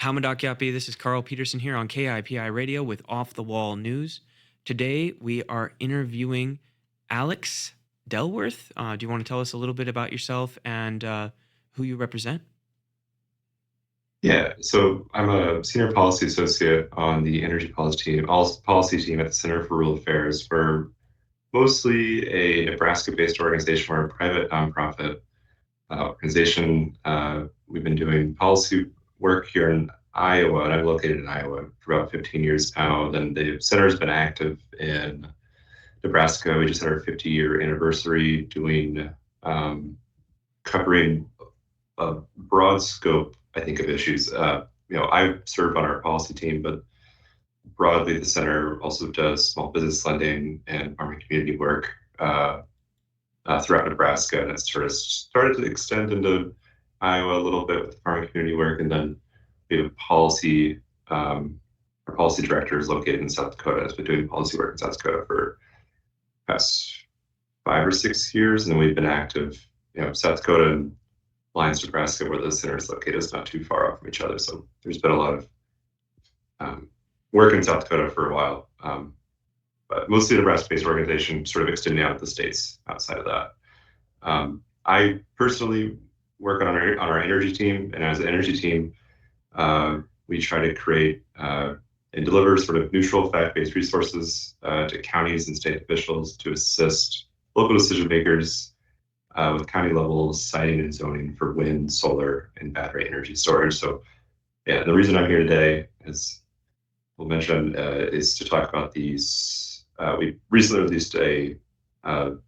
Hamadakyapi, this is Carl Peterson here on KIPI Radio with Off the Wall News. Today we are interviewing Alex Delworth. Do you want to tell us a little bit about yourself and who you represent? Yeah, so I'm a senior policy associate on the energy policy team at the Center for Rural Affairs. We're mostly a Nebraska-based organization. We're a private nonprofit organization. We've been doing policy work here in Iowa, and I'm located in Iowa for about 15 years now. Then the center has been active in Nebraska. We just had our 50-year anniversary doing covering a broad scope, I think, of issues. I serve on our policy team, but broadly, the center also does small business lending and farming community work throughout Nebraska, and it's sort of started to extend into Iowa a little bit with farming community work, and then we have policy. Our policy director is located in South Dakota. Has been doing policy work in South Dakota for the past 5 or 6 years, and then we've been active. South Dakota and Lyons, Nebraska, where the center is located, is not too far off from each other. So there's been a lot of work in South Dakota for a while, but mostly a Nebraska-based organization, sort of extending out to the states outside of that. I personally work on our energy team, and as an energy team, we try to create and deliver sort of neutral, fact-based resources to counties and state officials to assist local decision makers with county level siting and zoning for wind, solar, and battery energy storage. So, yeah, the reason I'm here today, as we'll mention, is to talk about these. We recently released a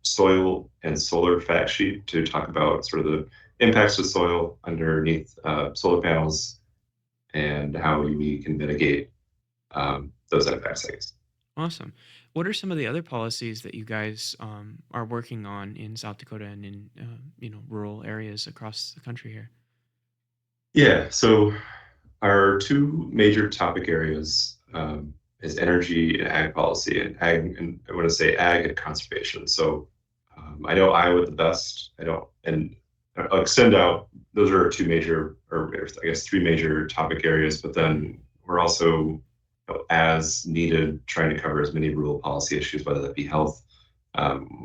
soil and solar fact sheet to talk about sort of the impacts of soil underneath solar panels and how we can mitigate those impacts, I guess. Awesome. What are some of the other policies that you guys are working on in South Dakota and in rural areas across the country here? Yeah, so our two major topic areas is energy and ag policy, and I want to say ag and conservation. So I know Iowa the best. I don't, and I'll extend out. Those are our two major, or I guess three major topic areas. But then we're also, as needed, trying to cover as many rural policy issues, whether that be health.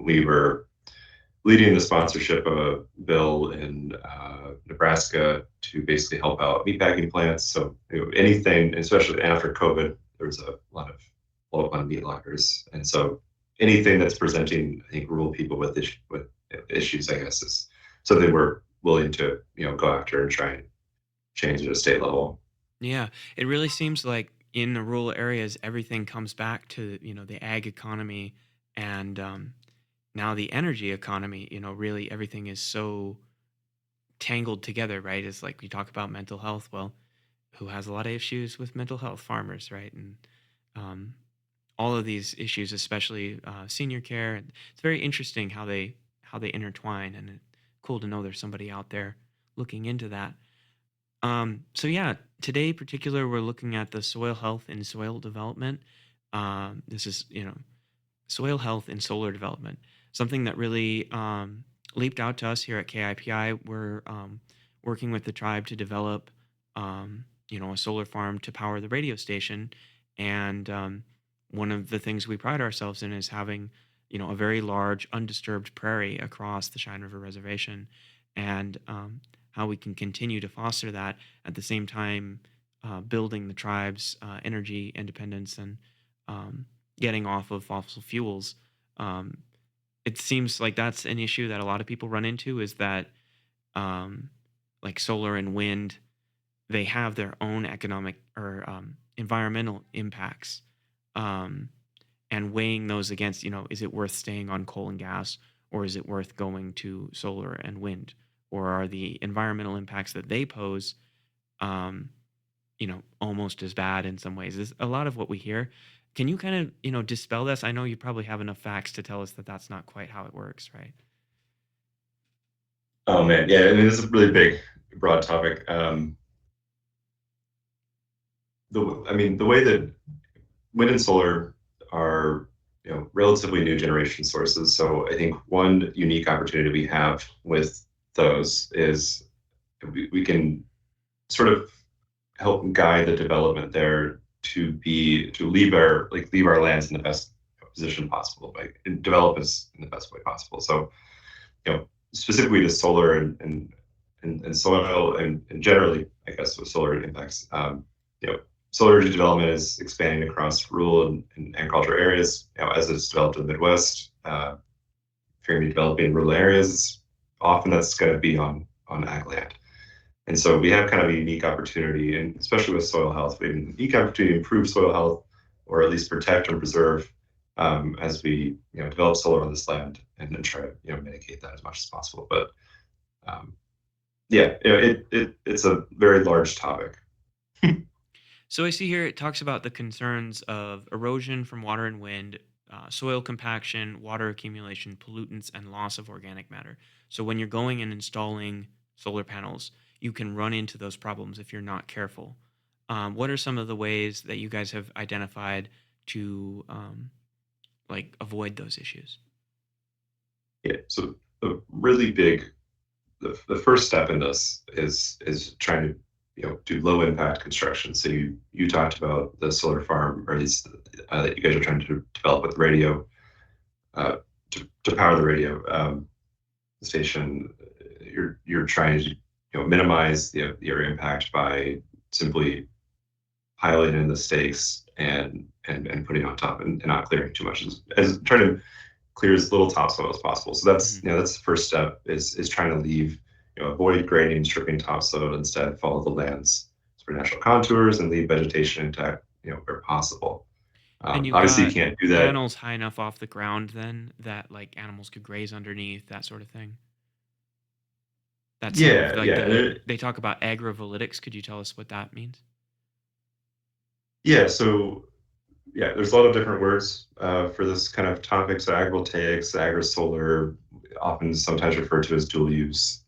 We were leading the sponsorship of a bill in Nebraska to basically help out meatpacking plants. So anything, especially after COVID, there was a lot of meat lockers, and so anything that's presenting, I think, rural people with issues, I guess, is something we're willing to go after and try and change at a state level. Yeah, it really seems like in the rural areas, everything comes back to the ag economy and now the energy economy. Really everything is so tangled together, right? It's like we talk about mental health. Well, who has a lot of issues with mental health? Farmers, right? And um, all of these issues, especially senior care. And it's very interesting how they intertwine, and it's cool to know there's somebody out there looking into that. So yeah, today in particular, we're looking at the soil health and soil development. This is soil health and solar development, something that really leaped out to us here at KIPI. We're working with the tribe to develop, a solar farm to power the radio station, and one of the things we pride ourselves in is having, a very large undisturbed prairie across the Cheyenne River Reservation, and how we can continue to foster that at the same time building the tribe's energy independence and getting off of fossil fuels. Um, it seems like that's an issue that a lot of people run into is that um, like solar and wind, they have their own economic or environmental impacts. Um, and weighing those against, is it worth staying on coal and gas, or is it worth going to solar and wind? Or are the environmental impacts that they pose, um, almost as bad in some ways? Is a lot of what we hear. Can you kind of, dispel this? I know you probably have enough facts to tell us that that's not quite how it works, right? Oh man, yeah, I mean, this is a really big, broad topic. The way that wind and solar are relatively new generation sources. So I think one unique opportunity we have with those is we can sort of help guide the development there to leave our lands in the best position possible, like and develop us in the best way possible. So, specifically to solar and soil and generally, I guess, with solar impacts, you know, solar energy development is expanding across rural and agricultural areas. As it's developed in the Midwest, if you're going to be developing rural areas, often that's going to be on ag land. And so we have kind of a unique opportunity, and especially with soil health, we have a unique opportunity to improve soil health, or at least protect or preserve, as we develop solar on this land and then try to mitigate that as much as possible. But um, yeah, it's a very large topic. So I see here it talks about the concerns of erosion from water and wind, soil compaction, water accumulation, pollutants, and loss of organic matter. So when you're going and installing solar panels, you can run into those problems if you're not careful. What are some of the ways that you guys have identified to like avoid those issues? Yeah, so the really big the first step in this is trying to do low impact construction. So you talked about the solar farm, or at least that you guys are trying to develop with radio uh, to power the radio station. You're trying to minimize your impact by simply piling in the stakes and putting on top and not clearing too much, as trying to clear as little topsoil as possible. So that's Hmm. that's the first step is trying to leave, avoid grading, stripping topsoil, instead follow the land's sort of natural contours and leave vegetation intact, where possible. And you've Obviously, you got can't do that. panels high enough off the ground then that like animals could graze underneath, that sort of thing. That's some of Yeah, like yeah, they talk about agrovolitics. Could you tell us what that means? yeah. So yeah, there's a lot of different words for this kind of topic. So agrivoltaics, agri-solar, often sometimes referred to as dual use.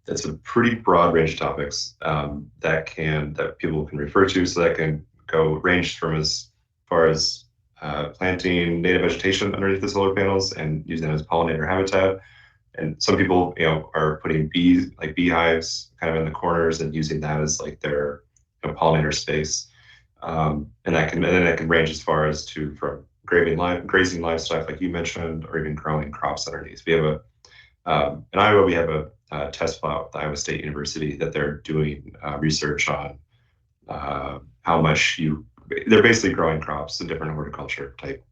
It's a pretty broad range of topics that people can refer to. So that can go range from as far as planting native vegetation underneath the solar panels and using it as pollinator habitat. And some people, are putting beehives kind of in the corners and using that as like their pollinator space. And then that can range as far as to from grazing livestock, like you mentioned, or even growing crops underneath. We have in Iowa, we have a test plot with Iowa State University that they're doing research on how much they're basically growing crops and different horticulture type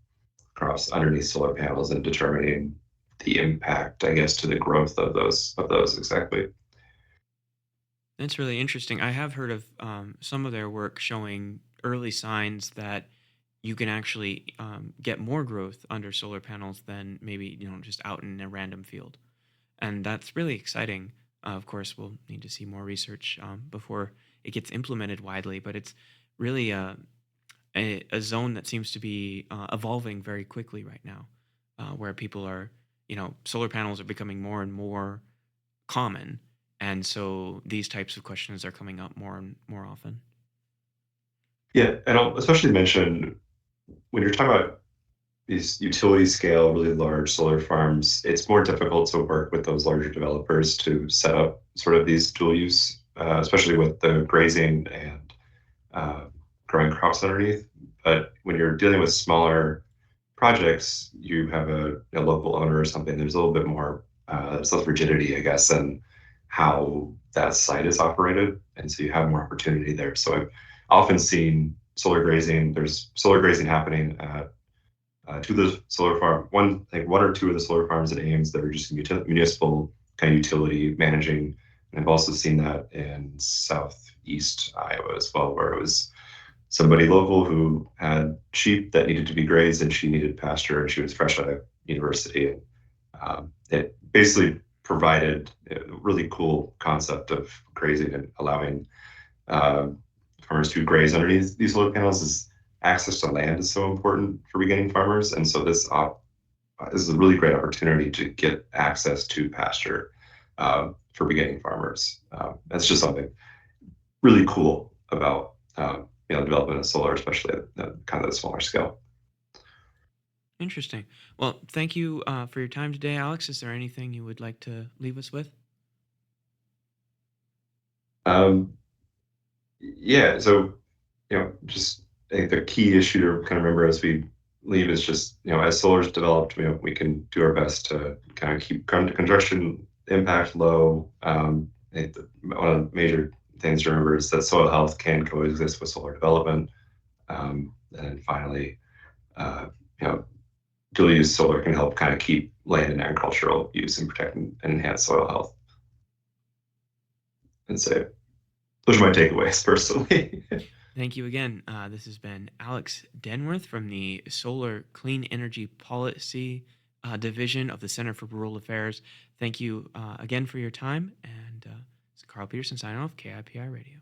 crops underneath solar panels and determining the impact, I guess, to the growth of those exactly. That's really interesting. I have heard of some of their work showing early signs that you can actually get more growth under solar panels than maybe just out in a random field, and that's really exciting. Of course, we'll need to see more research before it gets implemented widely, but it's really a zone that seems to be evolving very quickly right now, where people are, solar panels are becoming more and more common, and so these types of questions are coming up more and more often. Yeah, and I'll especially mention when you're talking about these utility scale, really large solar farms, it's more difficult to work with those larger developers to set up sort of these dual use, especially with the grazing and uh, growing crops underneath. But when you're dealing with smaller projects, you have a local owner or something, there's a little bit more self rigidity, I guess, in how that site is operated. And so you have more opportunity there. So I've often seen solar grazing, there's solar grazing happening at two of the solar farm, one or two of the solar farms at Ames that are just municipal kind of utility managing. And I've also seen that in southeast Iowa as well, where it was somebody local who had sheep that needed to be grazed and she needed pasture and she was fresh out of university. And it basically provided a really cool concept of grazing and allowing uh, farmers to graze underneath these solar panels. Is access to land is so important for beginning farmers, and so this is a really great opportunity to get access to pasture for beginning farmers. That's just something really cool about development of solar, especially at kind of the smaller scale. Interesting. Well, thank you for your time today, Alex. Is there anything you would like to leave us with? Um, Yeah, so just I think the key issue to kind of remember as we leave is just, as solar's developed, we can do our best to kind of keep construction impact low. I think one of the major things to remember is that soil health can coexist with solar development. And then finally, uh, you know, dual use solar can help kind of keep land and agricultural use and protect and enhance soil health. And so those are my takeaways personally. Thank you again. This has been Alex Denworth from the Solar Clean Energy Policy Division of the Center for Rural Affairs. Thank you again for your time. And it's Carl Peterson signing off, KIPI Radio.